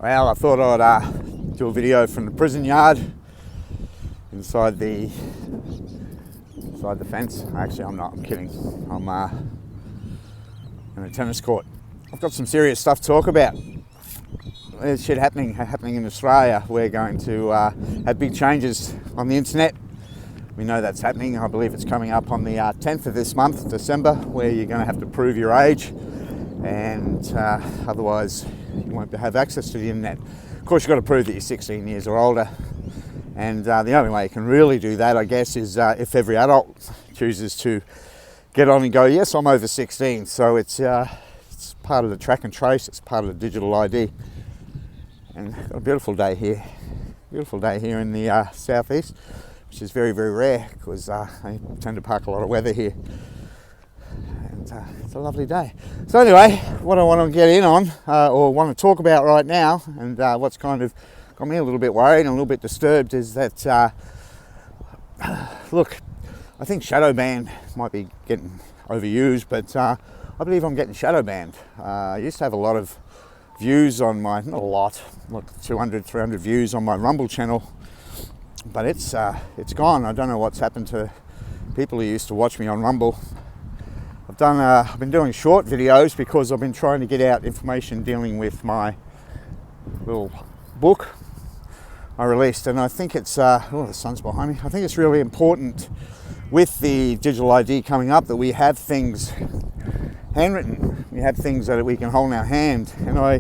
Well, I thought I'd do a video from the prison yard inside the fence. Actually, I'm not. I'm kidding. I'm in a tennis court. I've got some serious stuff to talk about. There's shit happening in Australia. We're going to have big changes on the internet. We know that's happening. I believe it's coming up on the 10th of this month, December, where you're going to have to prove your age, and otherwise you won't have access to the internet. Of course, you've got to prove that you're 16 years or older, and the only way you can really do that, I guess, is if every adult chooses to get on and go, yes, I'm over 16. So it's part of the track and trace. It's part of the digital ID. And got a beautiful day here in the southeast, which is very, very rare because I tend to park a lot of weather here, and it's a lovely day. So anyway, what I want to get in on or want to talk about right now, and what's kind of got me a little bit worried and a little bit disturbed, is that look, I think shadow ban might be getting overused, but I believe I'm getting shadow banned. I used to have a lot of views on my, not a lot, like 200, 300 views on my Rumble channel, but it's gone. I don't know what's happened to people who used to watch me on Rumble. I've been doing short videos because I've been trying to get out information dealing with my little book I released, and I think it's the sun's behind me. I think it's really important with the digital ID coming up that we have things handwritten. We have things that we can hold in our hand, and I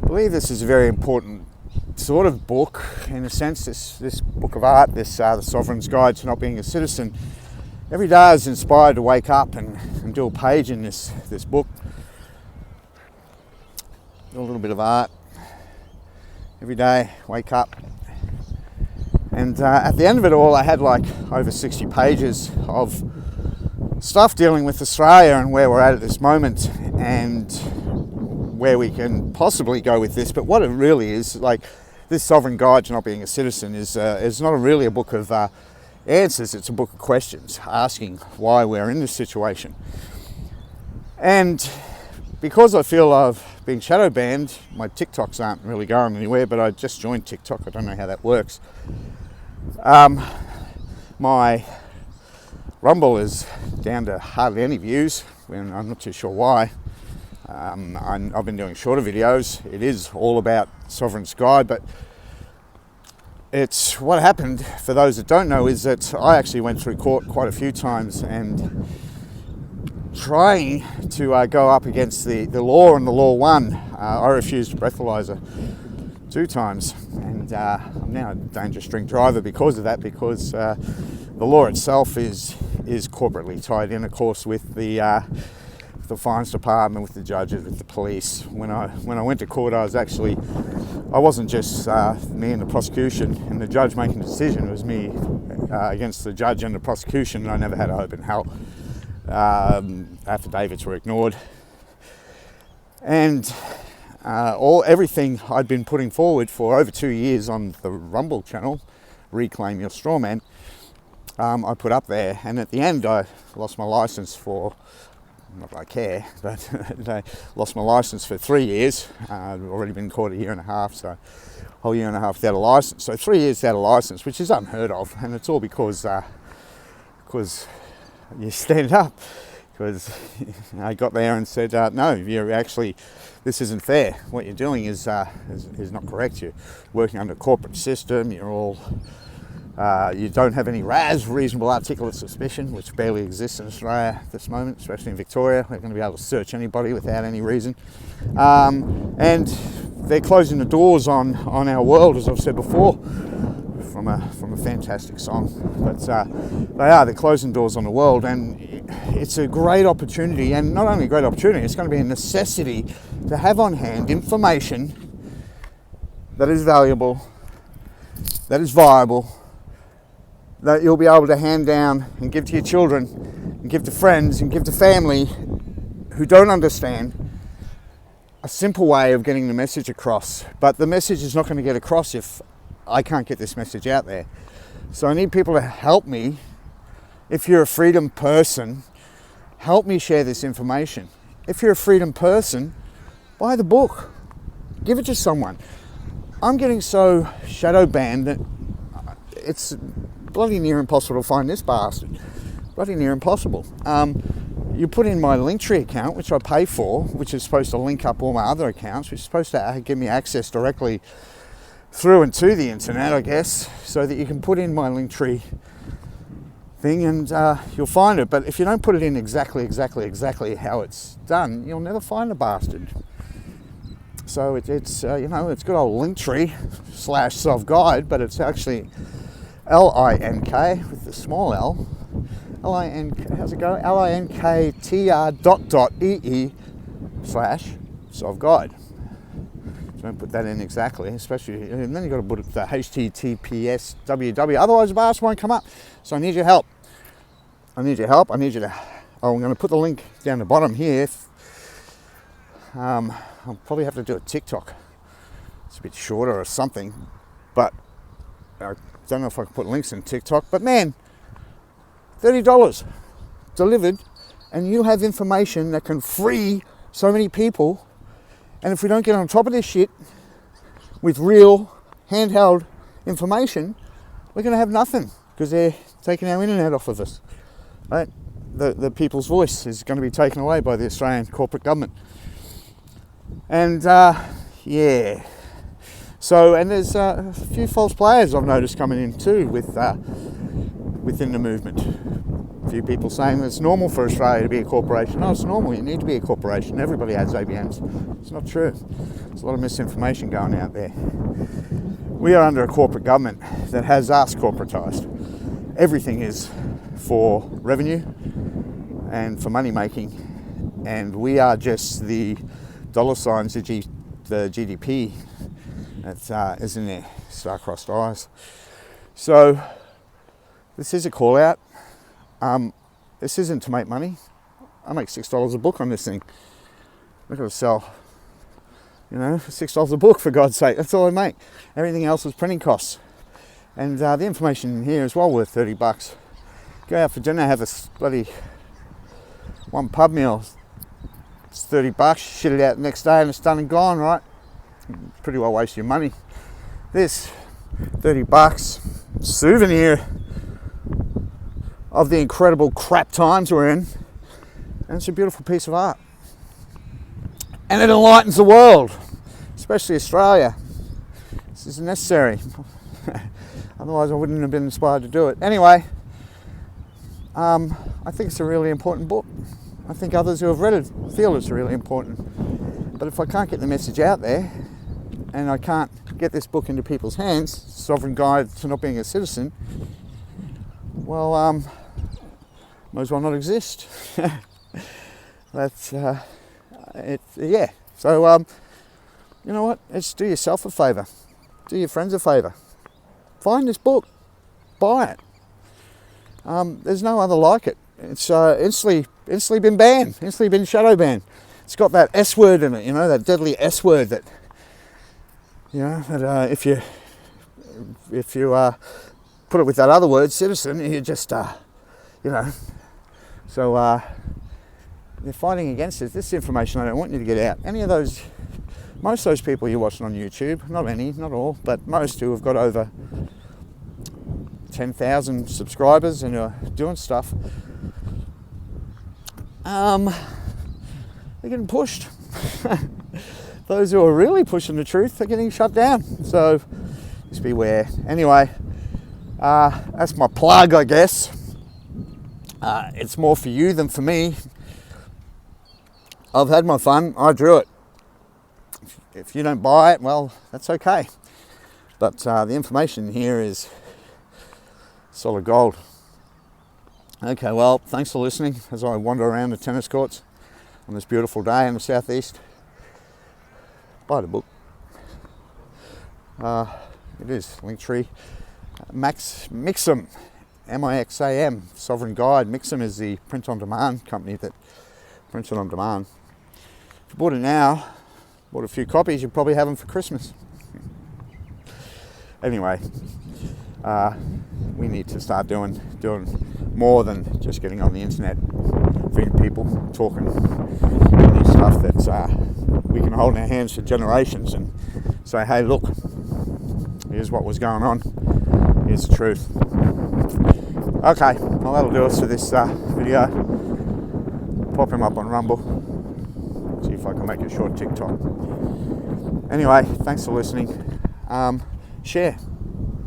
believe this is a very important sort of book in a sense. This book of art, the Sovereign's Guide to Not Being a Citizen. Every day I was inspired to wake up and do a page in this book. Do a little bit of art every day. Wake up, and at the end of it all, I had like over 60 pages of stuff dealing with Australia and where we're at this moment and where we can possibly go with this. But what it really is, like, this Sovereign Guide to Not Being a Citizen is not really a book of answers. It's a book of questions, asking why we're in this situation. And because I feel I've been shadow banned, my TikToks aren't really going anywhere, but I just joined TikTok. I don't know how that works. My Rumble is down to hardly any views, and I'm not too sure why. I've been doing shorter videos. It is all about Sovereign's Guide, but it's what happened, for those that don't know, is that I actually went through court quite a few times and trying to go up against the law, and the law won. I refused a breathalyzer 2 times, and I'm now a dangerous drink driver because of that, because the law itself is corporately tied in, of course, with the fines department, with the judges, with the police. When I went to court, I wasn't just me and the prosecution and the judge making a decision. It was me against the judge and the prosecution, and I never had an open hell. Affidavits were ignored, and everything I'd been putting forward for over 2 years on the Rumble channel, Reclaim Your Strawman, I put up there, and at the end I lost my license for, not that I care, but I lost my license for 3 years. I'd already been caught a year and a half, so a whole year and a half without a license. So 3 years without a license, which is unheard of, and it's all because you stand up. Because I got there and said, no, you're actually, this isn't fair. What you're doing is not correct. You're working under a corporate system. You're all, you don't have any RAS, reasonable articulate suspicion, which barely exists in Australia at this moment, especially in Victoria. They're going to be able to search anybody without any reason. And they're closing the doors on our world, as I've said before, from a fantastic song. But they're closing doors on the world, and it's a great opportunity, and not only a great opportunity, it's going to be a necessity to have on hand information that is valuable, that is viable, that you'll be able to hand down and give to your children, and give to friends, and give to family who don't understand. A simple way of getting the message across, but the message is not going to get across if I can't get this message out there. So I need people to help me. If you're a freedom person, help me share this information. If you're a freedom person, buy the book. Give it to someone. I'm getting so shadow banned that it's bloody near impossible to find this bastard. Bloody near impossible. You put in my Linktree account, which I pay for, which is supposed to link up all my other accounts, which is supposed to give me access directly through and to the internet, I guess, so that you can put in my Linktree thing and you'll find it. But if you don't put it in exactly how it's done, you'll never find the bastard. So it's it's good old Linktree /self-guide, but it's actually LINK with the small L. How's it go? linktr.ee/self-guide. So don't put that in exactly, especially, and then you've got to put the HTTPS www, otherwise the bars won't come up. So I need your help. I'm going to put the link down the bottom here. I'll probably have to do a TikTok. It's a bit shorter or something, but I don't know if I can put links in TikTok. But man, $30 delivered, and you have information that can free so many people. And if we don't get on top of this shit with real handheld information, we're going to have nothing, because they're taking our internet off of us. Right? The people's voice is going to be taken away by the Australian corporate government. And yeah, so, and there's a few false players I've noticed coming in too within the movement. A few people saying that it's normal for Australia to be a corporation. No, it's normal. You need to be a corporation. Everybody has ABNs. It's not true. There's a lot of misinformation going out there. We are under a corporate government that has us corporatised. Everything is for revenue and for money making, and we are just the dollar signs, the GDP that is in there, star-crossed eyes. So this is a call out. This isn't to make money. I make $6 a book on this thing. I've got to sell, $6 a book, for God's sake. That's all I make. Everything else is printing costs. And the information in here is well worth $30. Go out for dinner, have a bloody one pub meal. It's $30, shit it out the next day and it's done and gone, right? Pretty well waste your money. This $30 souvenir of the incredible crap times we're in, and it's a beautiful piece of art. And it enlightens the world, especially Australia. This is necessary. Otherwise I wouldn't have been inspired to do it. Anyway, I think it's a really important book. I think others who have read it feel it's really important. But if I can't get the message out there, and I can't get this book into people's hands, Sovereign Guide to Not Being a Citizen, well, might as well not exist. That's it. Yeah. So you know what? Let's do yourself a favour. Do your friends a favour. Find this book. Buy it. There's no other like it. It's instantly been banned. Instantly been shadow banned. It's got that S word in it. That deadly S word that. That if you put it with that other word, citizen, you just So they're fighting against it. This information I don't want you to get out. Most of those people you're watching on YouTube, not any, not all, but most who have got over 10,000 subscribers and are doing stuff, they're getting pushed. Those who are really pushing the truth are getting shut down. So just beware. Anyway, that's my plug, I guess. It's more for you than for me. I've had my fun. I drew it. If you don't buy it, well, that's okay. But the information here is solid gold. Okay, well, thanks for listening as I wander around the tennis courts on this beautiful day in the southeast. Buy the book. It is Linktree. Mixam, Mixam, Sovereign Guide. Mixam is the print-on-demand company that prints it on demand. If you bought it now, bought a few copies, you'd probably have them for Christmas. Anyway, we need to start doing more than just getting on the internet, feeding people, talking stuff that we can hold in our hands for generations and say, hey, look, Here's what was going on. Here's the truth. Okay, well that'll do us for this video. Pop him up on Rumble. See if I can make a short TikTok. Anyway, thanks for listening. Share,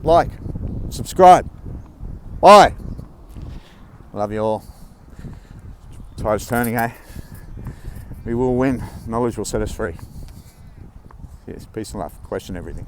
like, subscribe. Bye. Love you all. Tide's turning, eh? We will win. Knowledge will set us free. Yes, peace and love. Question everything.